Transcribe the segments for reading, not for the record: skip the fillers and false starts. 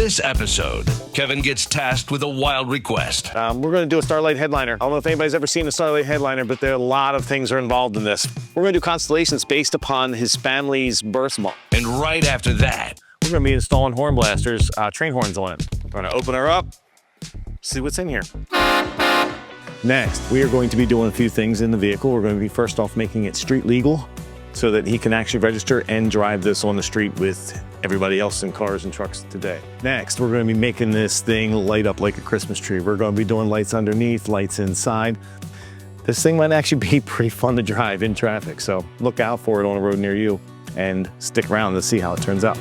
this episode, Kevin gets tasked with a wild request. We're going to do a Starlight Headliner. I don't know if anybody's ever seen a Starlight Headliner, but there are a lot of things are involved in this. We're going to do constellations based upon his family's birth month. And right after that, we're going to be installing HornBlaster's train horns on it. We're going to open her up, see what's in here. Next, we are going to be doing a few things in the vehicle. We're going to be first off making it street legal so that he can actually register and drive this on the street with everybody else in cars and trucks today. Next, we're going to be making this thing light up like a Christmas tree. We're going to be doing lights underneath, lights inside. This thing might actually be pretty fun to drive in traffic, so look out for it on a road near you and stick around to see how it turns out.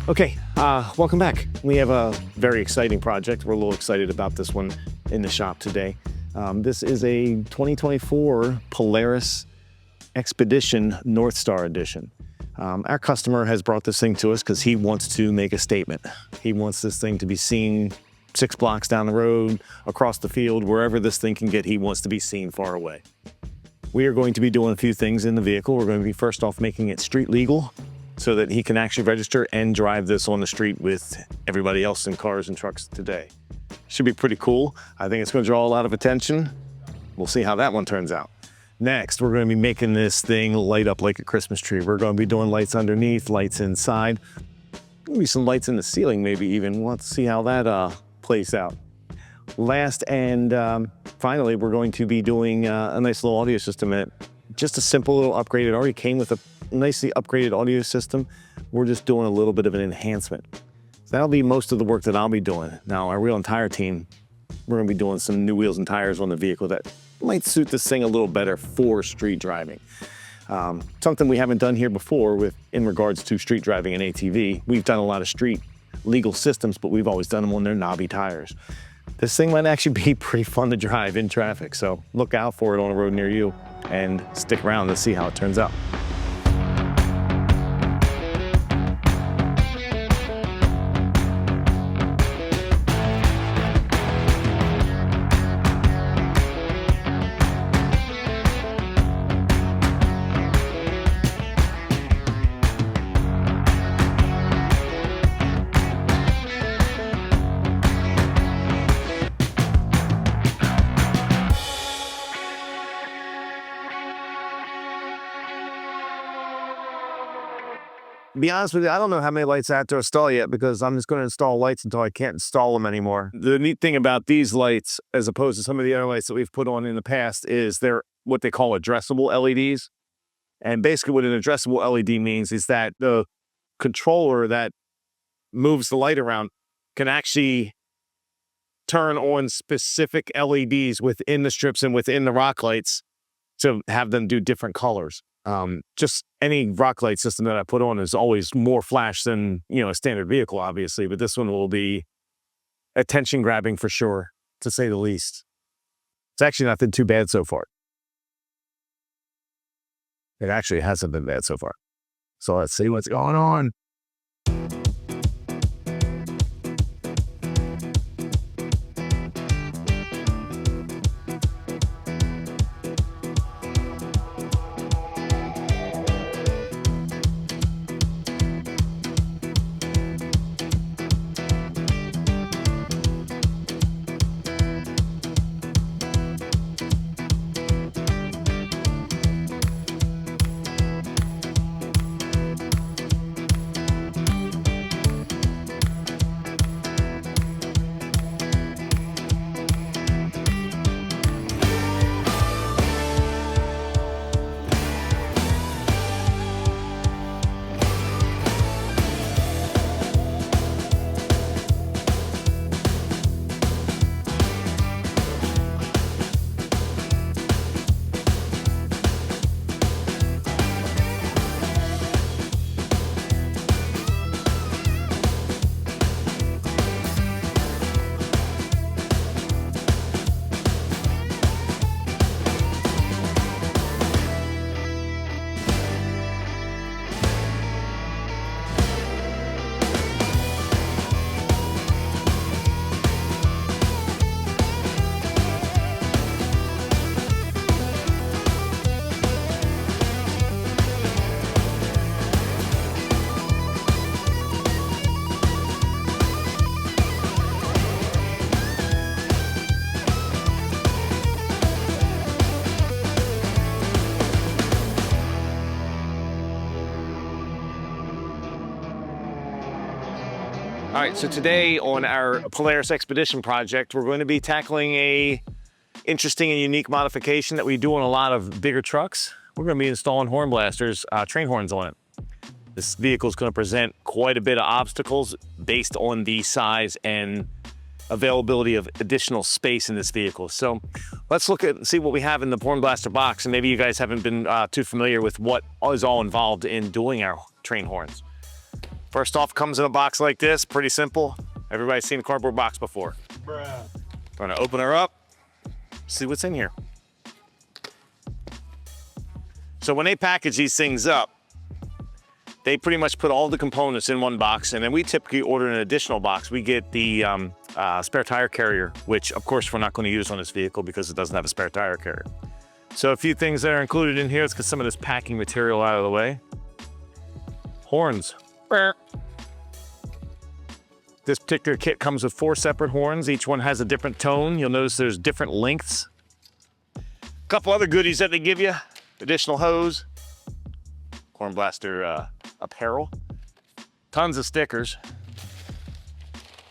Okay, welcome back. We have a very exciting project. We're a little excited about this one in the shop today. This is a 2024 Polaris Xpedition North Star Edition. Our customer has brought this thing to us because he wants to make a statement. He wants this thing to be seen 6 blocks down the road, across the field, wherever this thing can get, he wants to be seen far away. We are going to be doing a few things in the vehicle. We're going to be first off making it street legal so that he can actually register and drive this on the street with everybody else in cars and trucks today. Should be pretty cool. I think it's going to draw a lot of attention. We'll see how that one turns out. Next, we're going to be making this thing light up like a Christmas tree. We're going to be doing lights underneath, lights inside. Maybe some lights in the ceiling maybe even. We'll have to see how that plays out. Last and finally, we're going to be doing a nice little audio system in it. Just a simple little upgrade. It already came with a nicely upgraded audio system. We're just doing a little bit of an enhancement. So that'll be most of the work that I'll be doing. Now, our wheel and tire team, we're gonna be doing some new wheels and tires on the vehicle that might suit this thing a little better for street driving. Something we haven't done here before in regards to street driving and ATV. We've done a lot of street legal systems, but we've always done them on their knobby tires. This thing might actually be pretty fun to drive in traffic, so look out for it on a road near you and stick around to see how it turns out. To be honest with you, I don't know how many lights I have to install yet because I'm just going to install lights until I can't install them anymore. The neat thing about these lights, as opposed to some of the other lights that we've put on in the past, is they're what they call addressable LEDs. And basically what an addressable LED means is that the controller that moves the light around can actually turn on specific LEDs within the strips and within the rock lights to have them do different colors. Just any rock light system that I put on is always more flash than, a standard vehicle, obviously, but this one will be attention grabbing for sure, to say the least. It's actually not been too bad so far. It actually hasn't been bad so far. So let's see what's going on. All right, so today on our Polaris Xpedition project, we're going to be tackling a interesting and unique modification that we do on a lot of bigger trucks. We're going to be installing HornBlasters, train horns on it. This vehicle is going to present quite a bit of obstacles based on the size and availability of additional space in this vehicle. So let's look at and see what we have in the HornBlaster box, and maybe you guys haven't been too familiar with what is all involved in doing our train horns. First off, comes in a box like this, pretty simple. Everybody's seen a cardboard box before. Bruh. Going to open her up, see what's in here. So when they package these things up, they pretty much put all the components in one box, and then we typically order an additional box. We get the spare tire carrier, which of course we're not going to use on this vehicle because it doesn't have a spare tire carrier. So a few things that are included in here. Let's get some of this packing material out of the way. Horns. This particular kit comes with 4 separate horns. Each one has a different tone. You'll notice there's different lengths. A couple other goodies that they give you. Additional hose. HornBlaster apparel. Tons of stickers.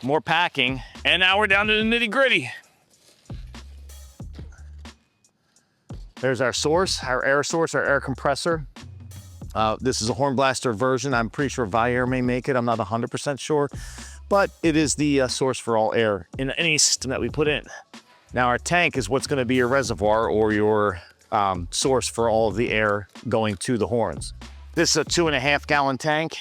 More packing. And now we're down to the nitty gritty. There's our source, our air source, our air compressor. This is a HornBlaster version. I'm pretty sure Viair may make it. I'm not 100% sure, but it is the source for all air in any system that we put in. Now our tank is what's going to be your reservoir or your source for all of the air going to the horns. This is a 2.5 gallon tank.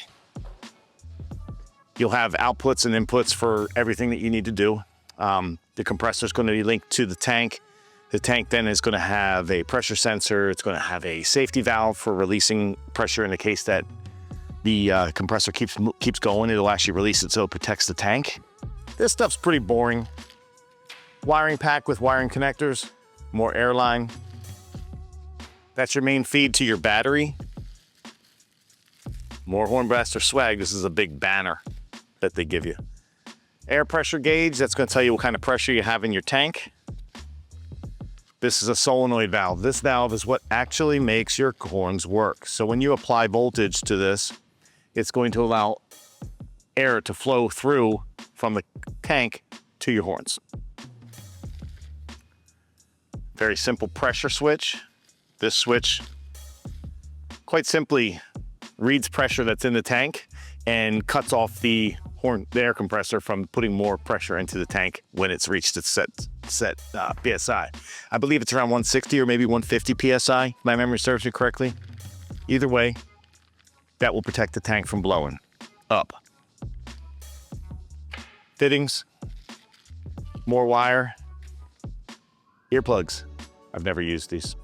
You'll have outputs and inputs for everything that you need to do. The compressor is going to be linked to the tank. The tank then is going to have a pressure sensor. It's going to have a safety valve for releasing pressure in the case that the compressor keeps going. It'll actually release it so it protects the tank. This stuff's pretty boring. Wiring pack with wiring connectors, more air line. That's your main feed to your battery. More HornBlaster swag. This is a big banner that they give you. Air pressure gauge. That's going to tell you what kind of pressure you have in your tank. This is a solenoid valve. This valve is what actually makes your horns work. So when you apply voltage to this, it's going to allow air to flow through from the tank to your horns. Very simple pressure switch. This switch, quite simply, reads pressure that's in the tank and cuts off the air compressor from putting more pressure into the tank when it's reached its set PSI. I believe it's around 160 or maybe 150 PSI, if my memory serves me correctly. Either way, that will protect the tank from blowing up. Fittings, more wire, earplugs. I've never used these.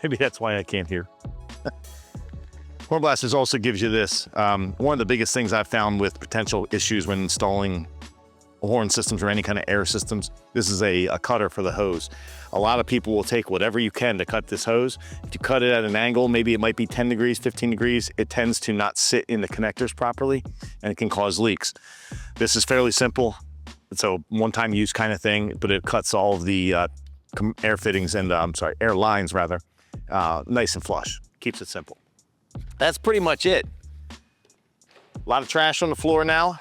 Maybe that's why I can't hear. HornBlasters also gives you this. One of the biggest things I've found with potential issues when installing horn systems or any kind of air systems, this is a cutter for the hose. A lot of people will take whatever you can to cut this hose. If you cut it at an angle, maybe it might be 10 degrees, 15 degrees, it tends to not sit in the connectors properly and it can cause leaks. This is fairly simple. It's a one-time use kind of thing, but it cuts all of the air fittings and, air lines rather, nice and flush. Keeps it simple. That's pretty much it. A lot of trash on the floor now.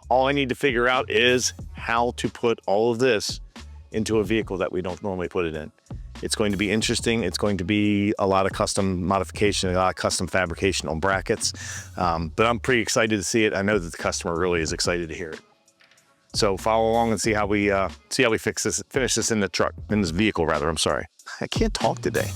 All I need to figure out is how to put all of this into a vehicle that we don't normally put it in. It's going to be interesting. It's going to be a lot of custom modification, a lot of custom fabrication on brackets. But I'm pretty excited to see it. I know that the customer really is excited to hear it. So follow along and see how we finish this in this vehicle rather. I'm sorry. I can't talk today.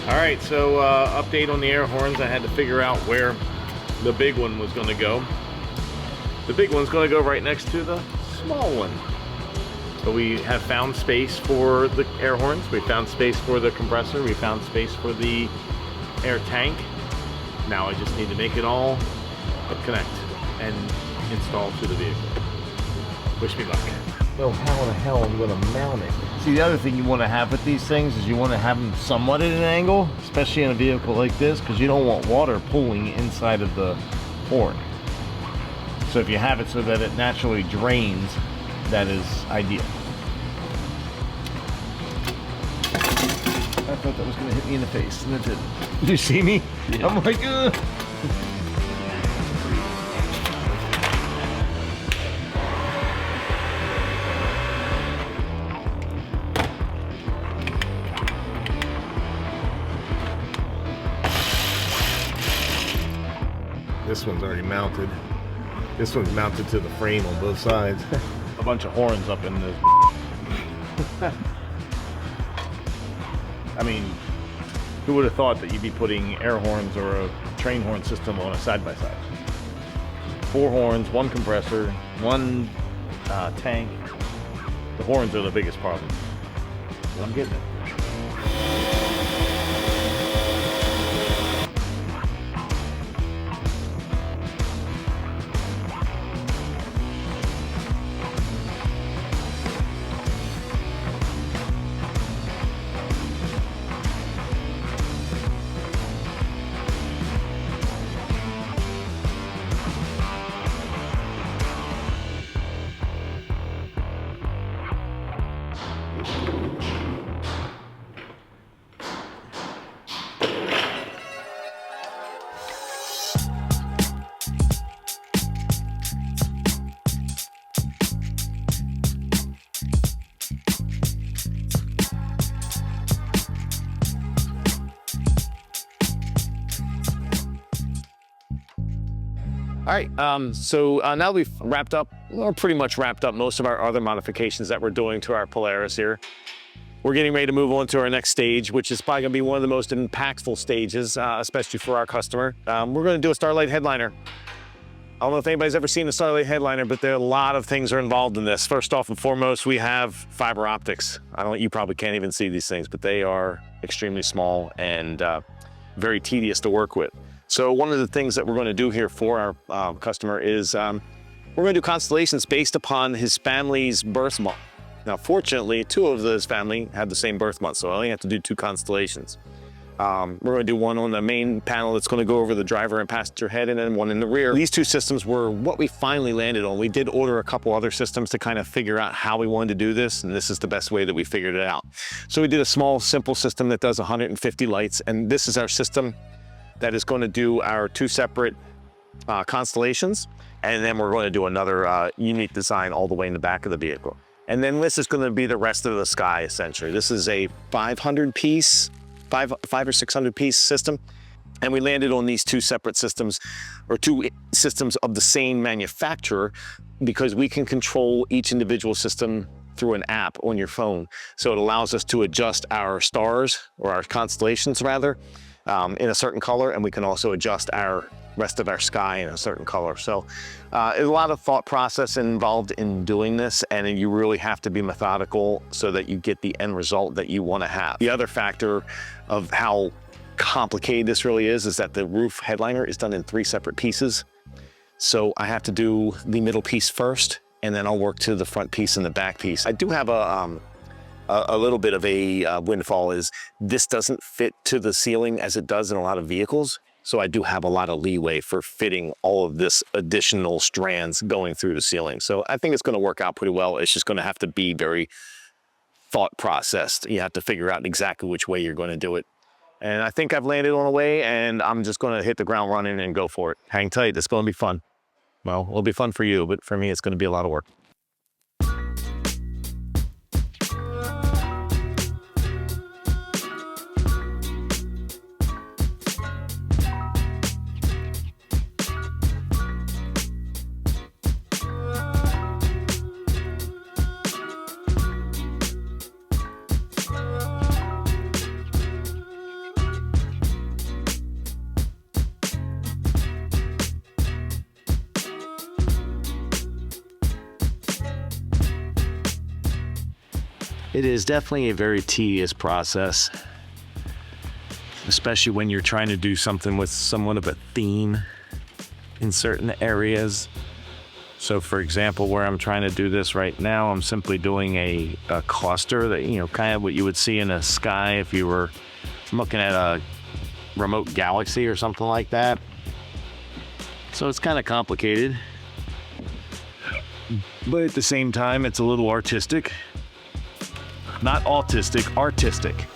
All right, so update on the air horns. I had to figure out where the big one was going to go. The big one's going to go right next to the small one. So we have found space for the air horns. We found space for the compressor. We found space for the air tank. Now I just need to make it all connect and install to the vehicle. Wish me luck. So how the hell I'm going to mount it? See, the other thing you want to have with these things is you want to have them somewhat at an angle, especially in a vehicle like this, because you don't want water pooling inside of the horn. So if you have it so that it naturally drains, that is ideal. I thought that was going to hit me in the face, and it didn't. Did you see me? Yeah. I'm like, ugh. This one's already mounted. This one's mounted to the frame on both sides. A bunch of horns up in this. I mean, who would have thought that you'd be putting air horns or a train horn system on a side-by-side? 4 horns, 1 compressor, 1 tank. The horns are the biggest problem. But I'm getting it. All right, so now we've wrapped up, or pretty much wrapped up most of our other modifications that we're doing to our Polaris here. We're getting ready to move on to our next stage, which is probably gonna be one of the most impactful stages, especially for our customer. We're gonna do a Starlight Headliner. I don't know if anybody's ever seen a Starlight Headliner, but there are a lot of things are involved in this. First off and foremost, we have fiber optics. You probably can't even see these things, but they are extremely small and very tedious to work with. So one of the things that we're going to do here for our customer is we're going to do constellations based upon his family's birth month. Now, fortunately, 2 of his family had the same birth month, so I only have to do 2 constellations. We're going to do one on the main panel that's going to go over the driver and passenger head, and then one in the rear. These 2 systems were what we finally landed on. We did order a couple other systems to kind of figure out how we wanted to do this, and this is the best way that we figured it out. So we did a small, simple system that does 150 lights, and this is our system that is going to do our 2 separate constellations, and then we're going to do another unique design all the way in the back of the vehicle. And then this is going to be the rest of the sky, essentially. This is a 500 or 600 piece system, and we landed on these 2 separate systems, or 2 systems of the same manufacturer, because we can control each individual system through an app on your phone. So it allows us to adjust our stars, or our constellations rather, in a certain color, and we can also adjust our rest of our sky in a certain color. So there's a lot of thought process involved in doing this, and you really have to be methodical so that you get the end result that you want to have. The other factor of how complicated this really is that the roof headliner is done in 3 separate pieces. So I have to do the middle piece first, and then I'll work to the front piece and the back piece. I do have a little bit of a windfall is this doesn't fit to the ceiling as it does in a lot of vehicles. So I do have a lot of leeway for fitting all of this additional strands going through the ceiling. So I think it's going to work out pretty well. It's just going to have to be very thought processed. You have to figure out exactly which way you're going to do it. And I think I've landed on a way, and I'm just going to hit the ground running and go for it. Hang tight. It's going to be fun. Well, it'll be fun for you, but for me, it's going to be a lot of work. It is definitely a very tedious process, especially when you're trying to do something with somewhat of a theme in certain areas. So for example, where I'm trying to do this right now, I'm simply doing a cluster that, kind of what you would see in the sky if you were looking at a remote galaxy or something like that. So it's kind of complicated. but at the same time, it's a little artistic. Not autistic, artistic.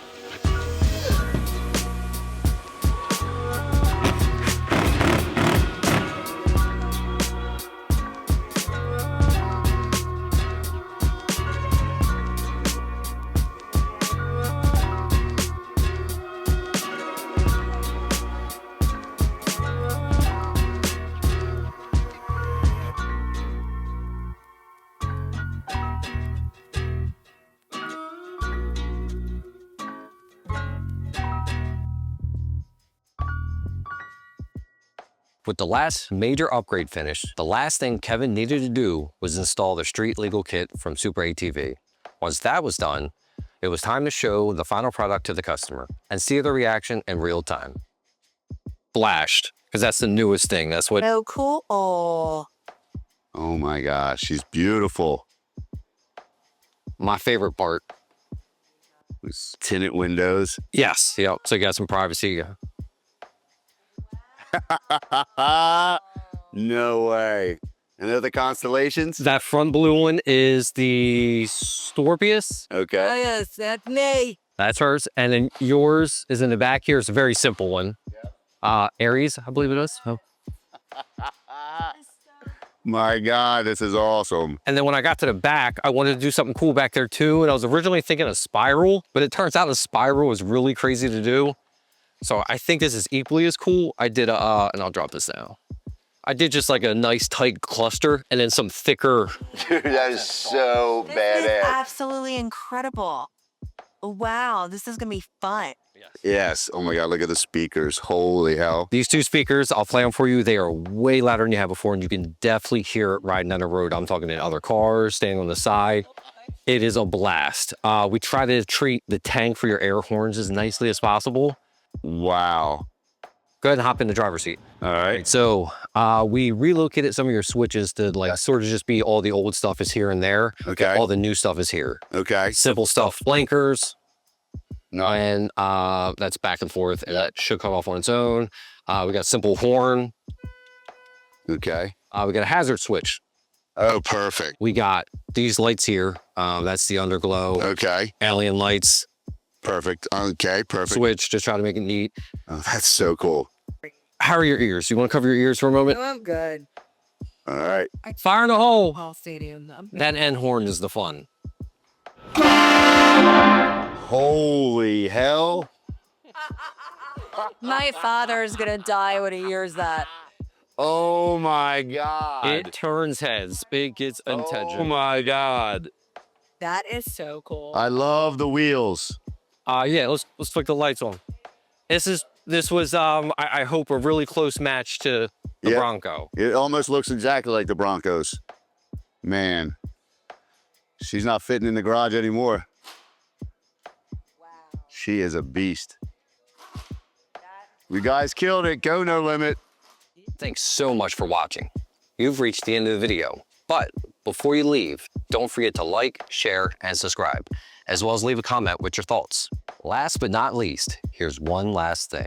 With the last major upgrade finished, the last thing Kevin needed to do was install the street legal kit from Super ATV. Once that was done, it was time to show the final product to the customer and see their reaction in real time. Flashed, because that's the newest thing. That's what. So cool. Oh my gosh, she's beautiful. My favorite part. These tinted windows. Yes. Yep. So you got some privacy. No way. And they're the constellations? That front blue one is the Scorpius. Okay. yes, that's me. That's hers. And then yours is in the back here. It's a very simple one. Aries, I believe it is. Oh. My God, this is awesome. And then when I got to the back, I wanted to do something cool back there too. And I was originally thinking a spiral, but it turns out a spiral is really crazy to do. So I think this is equally as cool. I did a, and I'll drop this now. I did just like a nice tight cluster and then some thicker. Dude, that is so This is badass. absolutely incredible. Wow, this is gonna be fun. Yes. Oh my God, look at the speakers. Holy hell. These two speakers, I'll play them for you. They are way louder than you have before, and you can definitely hear it riding down the road. I'm talking to other cars, standing on the side. It is a blast. We try to treat the tank for your air horns as nicely as possible. Wow. Go ahead and hop in the driver's seat. All right. So we relocated some of your switches to like sort of just be all the old stuff is here and there. Okay. All the new stuff is here. Okay. Simple stuff, blankers, No. and that's back and forth, and that should come off on its own. We got simple horn. Okay. We got a hazard switch. Oh, perfect. We got these lights here. That's the underglow. Okay. Alien lights. Perfect. Okay, perfect. Switch, just try to make it neat. Oh, that's so cool. How are your ears? You want to cover your ears for a moment? I'm good. All right. Fire in the hole. Hall Stadium. That end horn is the fun. Holy hell. My father's gonna die when he hears that. Oh my God. It turns heads. It gets attention. Oh my God. That is so cool. I love the wheels. Yeah, let's flick the lights on. This was I hope a really close match to the Yep. Bronco. It almost looks exactly like the Broncos. Man, she's not fitting in the garage anymore. Wow. She is a beast. You guys killed it. Go No Limit. Thanks so much for watching. You've reached the end of the video, but before you leave, don't forget to like, share, and subscribe, as well as leave a comment with your thoughts. Last but not least, here's one last thing.